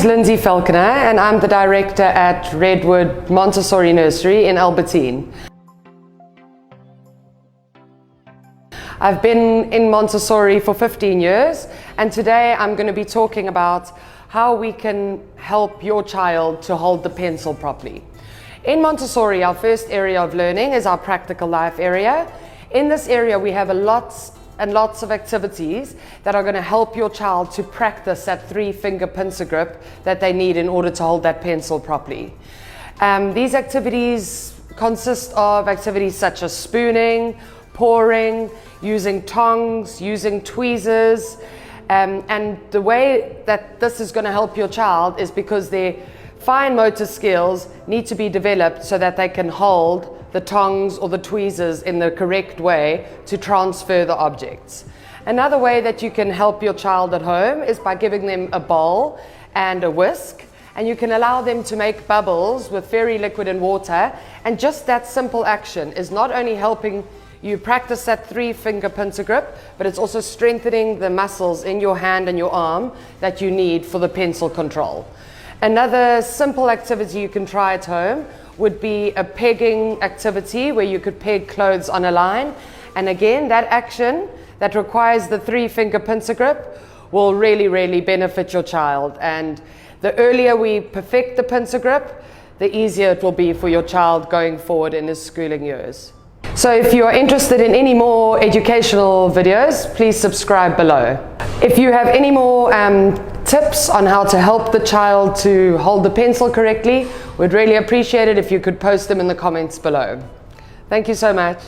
name's Lindsay Falconer and I'm the director at Redwood Montessori Nursery in Albertine. I've been in Montessori for 15 years and today I'm going to be talking about how we can help your child to hold the pencil properly. In Montessori, our first area of learning is our practical life area. In this area we have lots and lots of activities that are going to help your child to practice that 3-finger pincer grip that they need in order to hold that pencil properly. These activities consist of activities such as spooning, pouring, using tongs, using tweezers, and the way that this is going to help your child is because their fine motor skills need to be developed so that they can hold the tongs or the tweezers in the correct way to transfer the objects. Another way that you can help your child at home is by giving them a bowl and a whisk, and you can allow them to make bubbles with fairy liquid and water, and just that simple action is not only helping you practice that 3-finger pincer grip, but it's also strengthening the muscles in your hand and your arm that you need for the pencil control. Another simple activity you can try at home would be a pegging activity where you could peg clothes on a line. And again, that action that requires the 3-finger pincer grip will really benefit your child. And the earlier we perfect the pincer grip, the easier it will be for your child going forward in his schooling years. So if you are interested in any more educational videos, please subscribe below. If you have any more tips on how to help the child to hold the pencil correctly, we'd really appreciate it if you could post them in the comments below. Thank you so much.